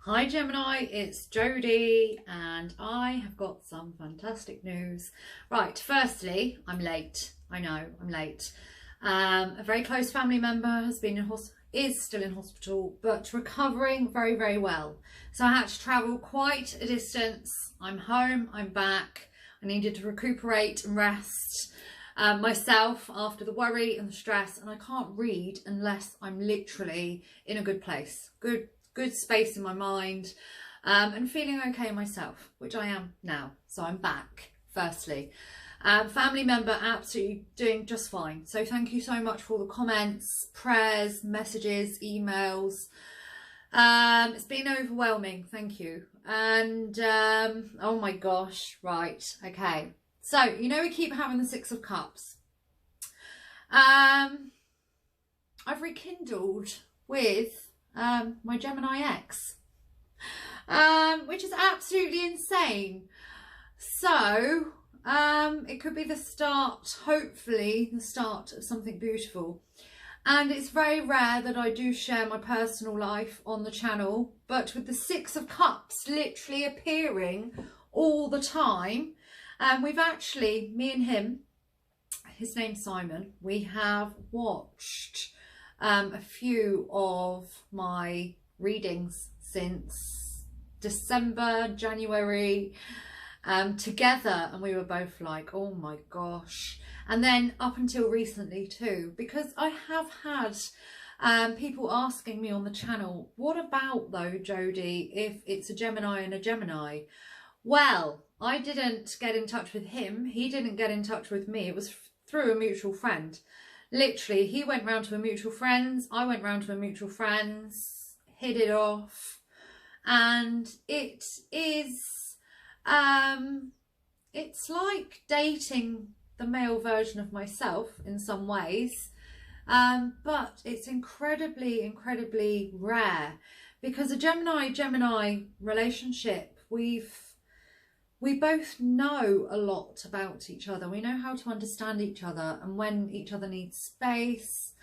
Hi Gemini, it's Jodie and I have got some fantastic news. Right, firstly, I'm late. I know, I'm late. A very close family member has been is still in hospital, but recovering very, very well. So I had to travel quite a distance. I'm home, I'm back. I needed to recuperate and rest myself after the worry and the stress, and I can't read unless I'm literally in a good place. Good space in my mind, and feeling okay myself, which I am now. So I'm back, firstly. Family member absolutely doing just fine. So thank you so much for all the comments, prayers, messages, emails. It's been overwhelming, thank you. And oh my gosh, right, okay. So, you know, we keep having the Six of Cups. I've rekindled with my Gemini ex, which is absolutely insane. So it could be the start, hopefully the start of something beautiful. And it's very rare that I do share my personal life on the channel, but with the Six of Cups literally appearing all the time, we've actually, me and him, his name's Simon, we have watched a few of my readings since December, January, together, and we were both like, oh my gosh. And then up until recently too, because I have had people asking me on the channel, what about though, Jodie, if it's a Gemini and a Gemini? Well, I didn't get in touch with him, he didn't get in touch with me, it was through a mutual friend. Literally, he went round to a mutual friend's, I went round to a mutual friend's, hit it off, and it is, it's like dating the male version of myself in some ways, but it's incredibly rare, because a Gemini-Gemini relationship, we both know a lot about each other. We know how to understand each other and when each other needs space.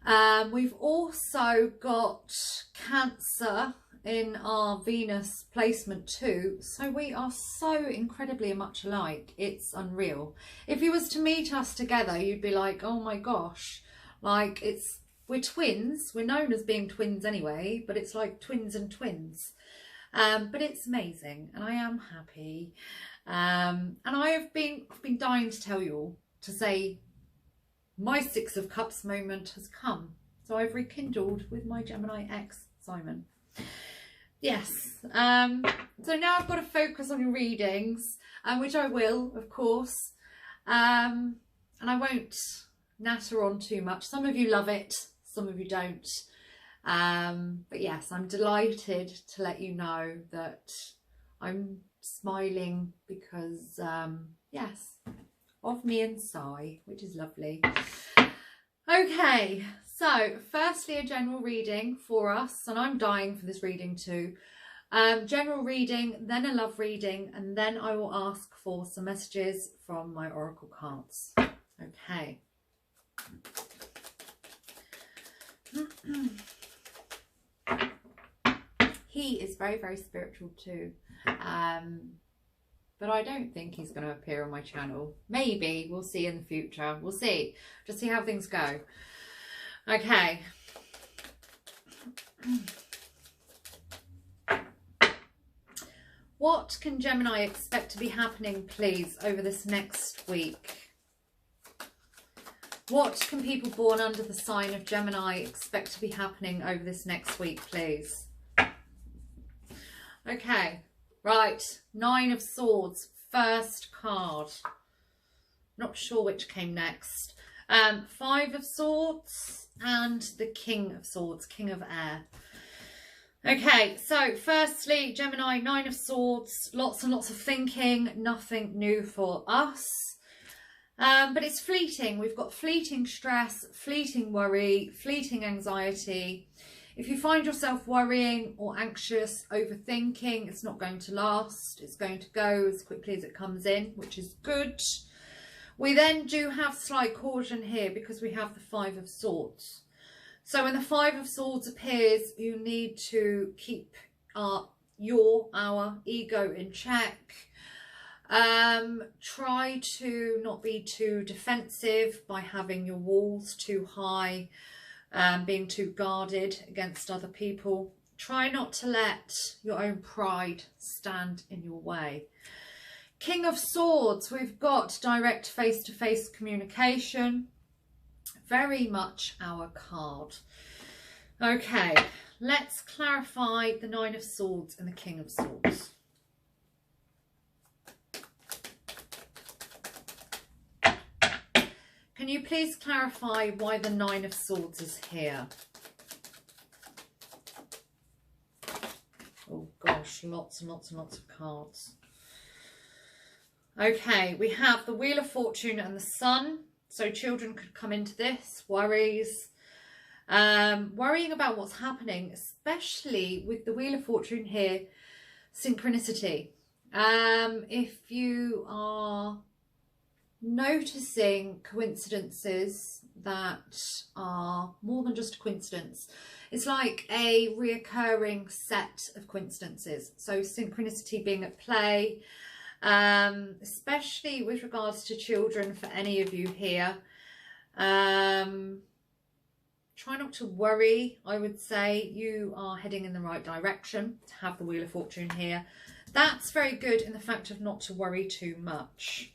We've also got Cancer in our Venus placement too. So we are so incredibly much alike. It's unreal. If you was to meet us together, you'd be like, oh my gosh, like we're twins. We're known as being twins anyway, but it's like twins and twins. But it's amazing and I am happy, and I've been dying to tell you all, to say my Six of Cups moment has come. So I've rekindled with my Gemini ex Simon. Yes, so now I've got to focus on your readings, which I will, of course, and I won't natter on too much. Some of you love it, some of you don't. But yes, I'm delighted to let you know that I'm smiling because, yes, of me and Sai, which is lovely. Okay, so firstly, a general reading for us, and I'm dying for this reading too. General reading, then a love reading, and then I will ask for some messages from my oracle cards. Okay. He is very spiritual too, but I don't think he's going to appear on my channel. Maybe, we'll see in the future. We'll see. Just see how things go. Okay. What can Gemini expect to be happening, please, over this next week? What can people born under the sign of Gemini expect to be happening over this next week, please? Okay, right, Nine of Swords, first card. Not sure which came next. Five of Swords and the King of Swords, King of Air. Okay, so firstly, Gemini, Nine of Swords, lots and lots of thinking, nothing new for us. But it's fleeting. We've got fleeting stress, fleeting worry, fleeting anxiety. If you find yourself worrying or anxious, overthinking, it's not going to last. It's going to go as quickly as it comes in, which is good. We then do have slight caution here because we have the Five of Swords. So when the Five of Swords appears, you need to keep our ego in check. Try to not be too defensive by having your walls too high, being too guarded against other people. Try not to let your own pride stand in your way. King of Swords, we've got direct face-to-face communication. Very much our card. Okay, let's clarify the Nine of Swords and the King of Swords. Can you please clarify why the Nine of Swords is here? Oh gosh, lots and lots and lots of cards. Okay, we have the Wheel of Fortune and the Sun. So children could come into this, worries, worrying about what's happening, especially with the Wheel of Fortune here, synchronicity. If you are noticing coincidences that are more than just a coincidence, it's like a reoccurring set of coincidences. So synchronicity being at play, especially with regards to children, for any of you here. Try not to worry. I would say you are heading in the right direction to have the Wheel of Fortune here. That's very good in the fact of not to worry too much.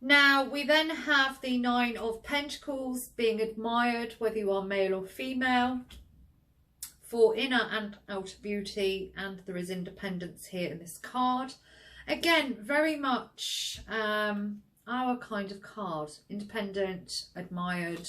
Now, we then have the Nine of Pentacles, being admired, whether you are male or female, for inner and outer beauty, and there is independence here in this card. Again, very much our kind of card, independent, admired.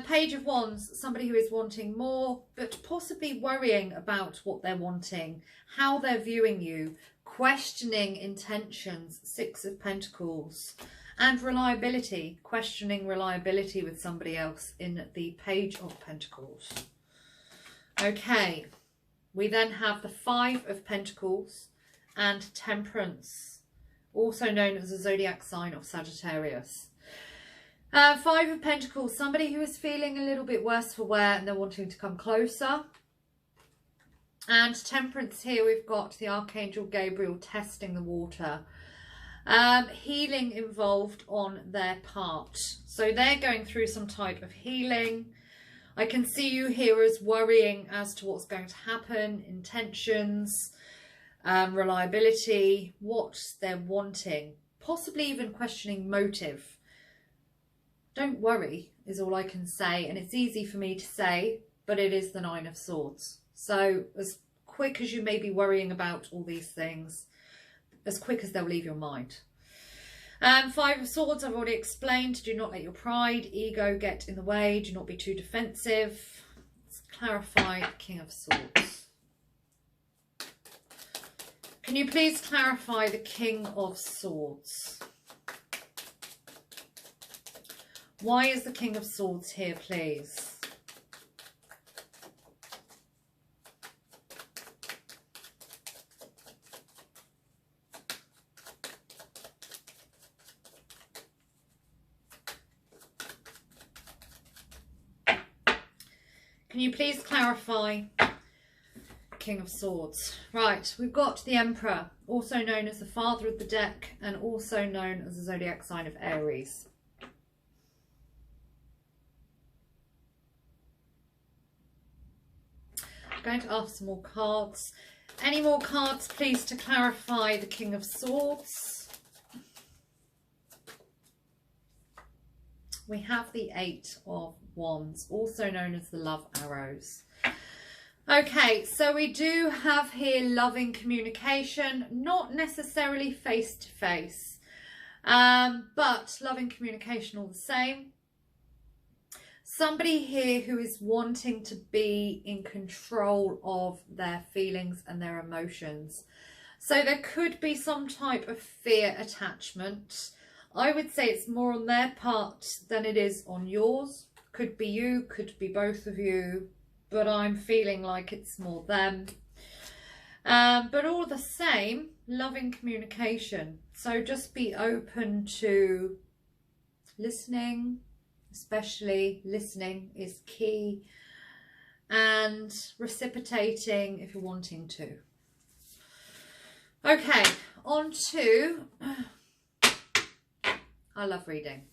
Page of Wands, somebody who is wanting more, but possibly worrying about what they're wanting, how they're viewing you, questioning intentions, Six of Pentacles, and reliability, questioning reliability with somebody else in the Page of Pentacles. Okay, we then have the Five of Pentacles and Temperance, also known as the zodiac sign of Sagittarius. Five of Pentacles, somebody who is feeling a little bit worse for wear and they're wanting to come closer. And Temperance, here we've got the Archangel Gabriel testing the water. Healing involved on their part. So they're going through some type of healing. I can see you here as worrying as to what's going to happen, intentions, reliability, what they're wanting, possibly even questioning motive. Don't worry is all I can say, and it's easy for me to say, but it is the Nine of Swords. So as quick as you may be worrying about all these things, as quick as they'll leave your mind. Five of Swords, I've already explained. Do not let your pride, ego get in the way. Do not be too defensive. Let's clarify King of Swords. Can you please clarify the King of Swords? Why is the King of Swords here, please? Can you please clarify King of Swords? Right, we've got the Emperor, also known as the father of the deck and also known as the zodiac sign of Aries. I'm going to ask some more cards. Any more cards, please, to clarify the King of Swords? We have the Eight of Wands, also known as the Love Arrows. Okay, so we do have here loving communication, not necessarily face-to-face, but loving communication all the same. Somebody here who is wanting to be in control of their feelings and their emotions. So there could be some type of fear attachment. I would say it's more on their part than it is on yours. Could be you, could be both of you, but I'm feeling like it's more them. But all the same, loving communication. So just be open to listening, especially listening is key. and reciprocating if you're wanting to. Okay, on to, I love reading.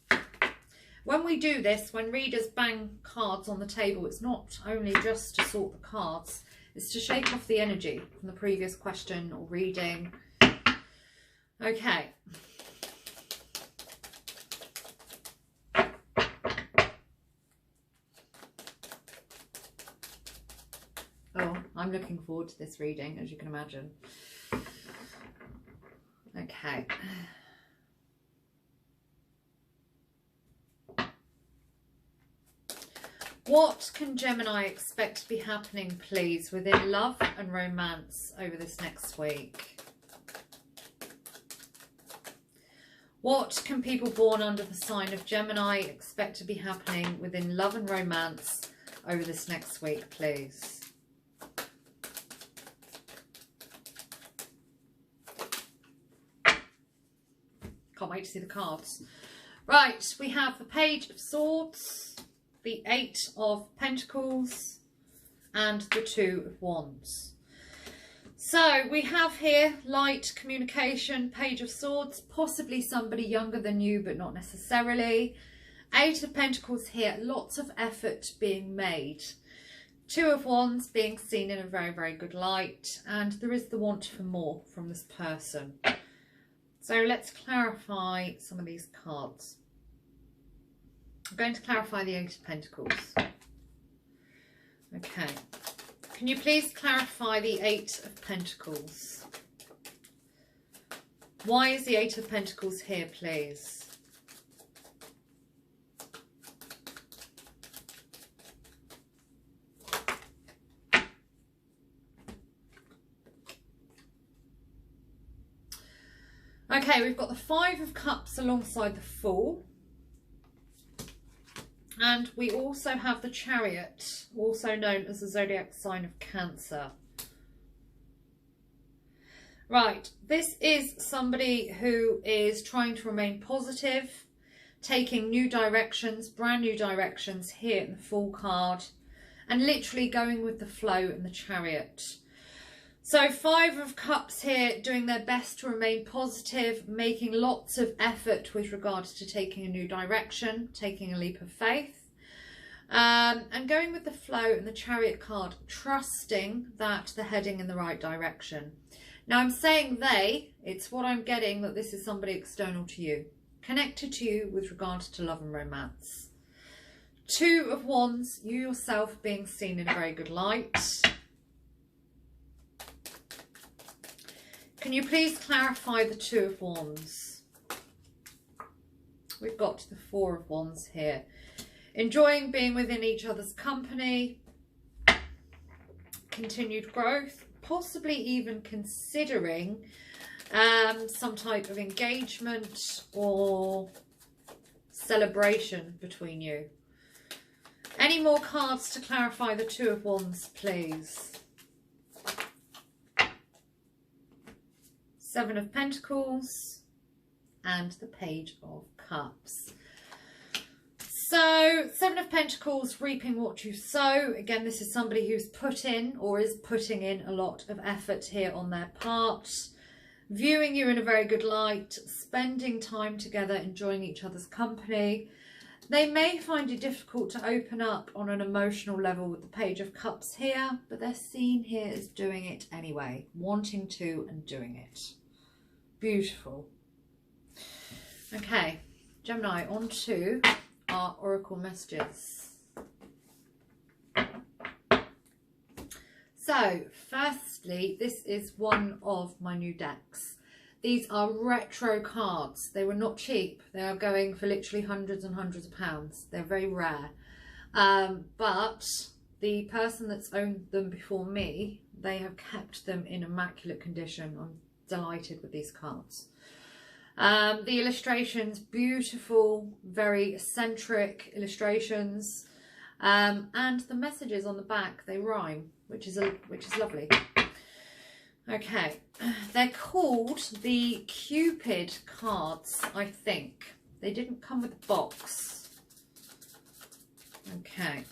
When we do this, when readers bang cards on the table, it's not only just to sort the cards, it's to shake off the energy from the previous question or reading. Okay. Oh, I'm looking forward to this reading, as you can imagine. Okay. What can Gemini expect to be happening, please, within love and romance over this next week? What can people born under the sign of Gemini expect to be happening within love and romance over this next week, please? Can't wait to see the cards. Right, we have the Page of Swords, the Eight of Pentacles, and the Two of Wands. So we have here light communication, Page of Swords, possibly somebody younger than you, but not necessarily. Eight of Pentacles here, lots of effort being made. Two of Wands being seen in a very, very good light. And there is the want for more from this person. So let's clarify some of these cards. I'm going to clarify the Eight of Pentacles. Okay. Can you please clarify the Eight of Pentacles? Why is the Eight of Pentacles here, please? Okay, we've got the Five of Cups alongside the Fool. And we also have the Chariot, also known as the zodiac sign of Cancer. Right, this is somebody who is trying to remain positive, taking new directions, brand new directions here in the Fool card, and literally going with the flow in the Chariot. So Five of Cups here, doing their best to remain positive, making lots of effort with regards to taking a new direction, taking a leap of faith, and going with the flow in the Chariot card, trusting that they're heading in the right direction. Now I'm saying it's what I'm getting, that this is somebody external to you, connected to you with regards to love and romance. Two of Wands, you yourself being seen in a very good light. Can you please clarify the Two of Wands? We've got the Four of Wands here. Enjoying being within each other's company. Continued growth. Possibly even considering some type of engagement or celebration between you. Any more cards to clarify the Two of Wands, please? Seven of Pentacles and the Page of Cups. So, Seven of Pentacles, reaping what you sow. Again, this is somebody who's put in or is putting in a lot of effort here on their part. Viewing you in a very good light, spending time together, enjoying each other's company. They may find it difficult to open up on an emotional level with the Page of Cups here, but they're seen here as doing it anyway, wanting to and doing it. Beautiful. Okay, Gemini, on to our oracle messages. So, firstly, this is one of my new decks. These are retro cards. They were not cheap. They are going for literally hundreds and hundreds of pounds. They're very rare. But the person that's owned them before me, they have kept them in immaculate condition. I'm delighted with these cards. The illustrations, beautiful, very eccentric illustrations, and the messages on the back, they rhyme, which is lovely. Okay, they're called the Cupid cards, I think. They didn't come with a box. Okay.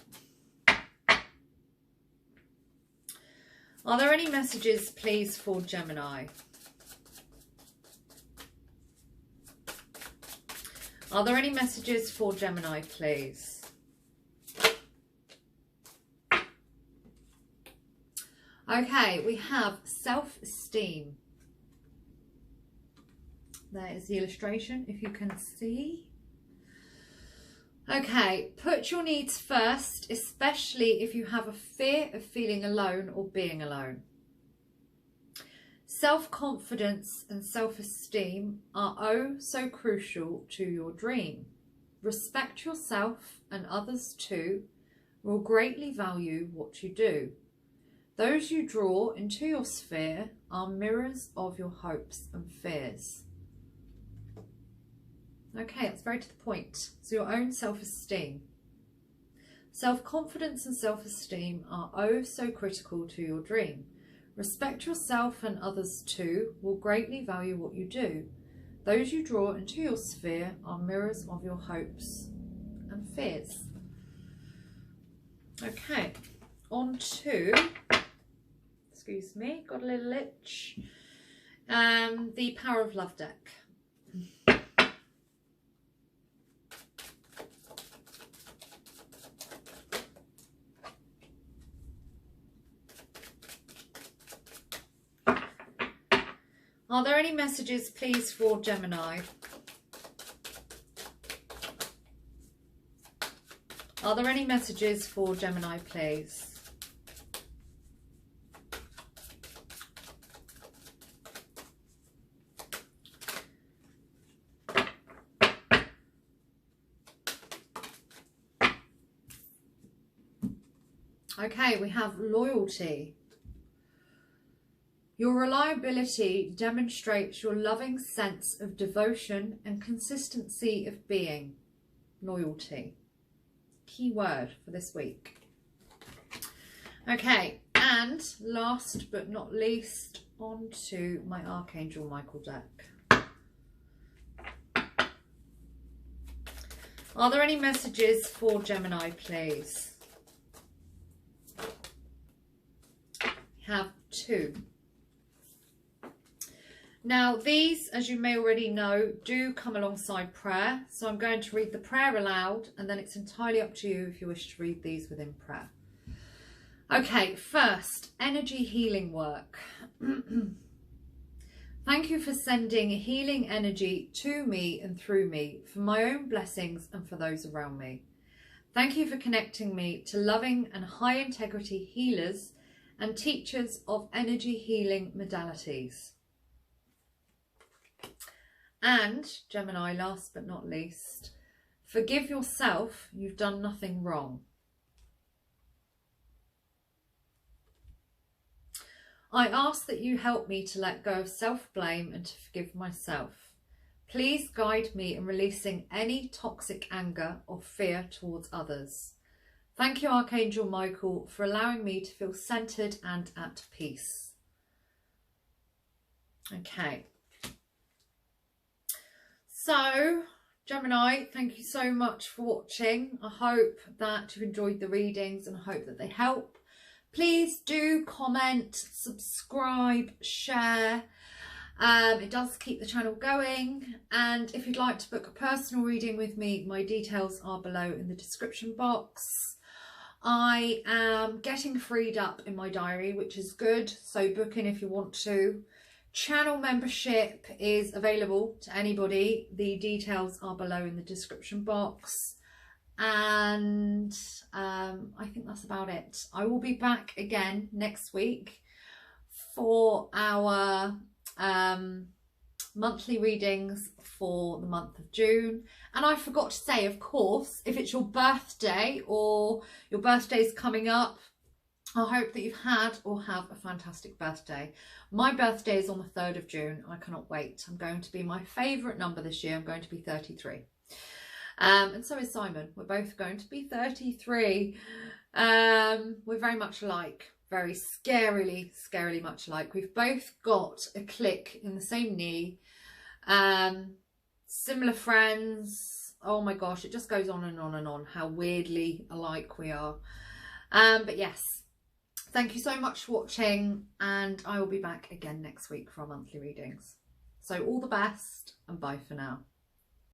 Are there any messages, please, for Gemini? Are there any messages for Gemini, please? Okay, we have self-esteem. There is the illustration, if you can see. Okay, put your needs first, especially if you have a fear of feeling alone or being alone. Self-confidence and self-esteem are oh so crucial to your dream. Respect yourself and others too will greatly value what you do. Those you draw into your sphere are mirrors of your hopes and fears. Okay, that's very to the point. So your own self-esteem. Self-confidence and self-esteem are oh so critical to your dream. Respect yourself and others too will greatly value what you do. Those you draw into your sphere are mirrors of your hopes and fears. Okay, on to, excuse me, got a little itch, the Power of Love deck. Are there any messages, please, for Gemini? Are there any messages for Gemini, please? Okay, we have loyalty. Your reliability demonstrates your loving sense of devotion and consistency of being. Loyalty. Key word for this week. Okay, and last but not least, on to my Archangel Michael deck. Are there any messages for Gemini, please? We have two. Now these, as you may already know, do come alongside prayer. So I'm going to read the prayer aloud and then it's entirely up to you if you wish to read these within prayer. Okay, first, energy healing work. Thank you for sending healing energy to me and through me for my own blessings and for those around me. Thank you for connecting me to loving and high integrity healers and teachers of energy healing modalities. And, Gemini, last but not least, forgive yourself, you've done nothing wrong. I ask that you help me to let go of self-blame and to forgive myself. Please guide me in releasing any toxic anger or fear towards others. Thank you, Archangel Michael, for allowing me to feel centered and at peace. Okay. So, Gemini, thank you so much for watching. I hope that you've enjoyed the readings and I hope that they help. Please do comment, subscribe, share. It does keep the channel going. And if you'd like to book a personal reading with me, my details are below in the description box. I am getting freed up in my diary, which is good. So book in if you want to. Channel membership is available to anybody. The details are below in the description box. And I think that's about it. I will be back again next week for our monthly readings for the month of June. And I forgot to say, of course, if it's your birthday or your birthday's coming up, I hope that you've had or have a fantastic birthday. My birthday is on the 3rd of June. I cannot wait. I'm going to be my favourite number this year. I'm going to be 33. And so is Simon. We're both going to be 33. We're very much alike. Very scarily much alike. We've both got a click in the same knee. Similar friends. Oh my gosh, it just goes on and on and on how weirdly alike we are. But yes. Thank you so much for watching, and I will be back again next week for our monthly readings. So all the best, and bye for now.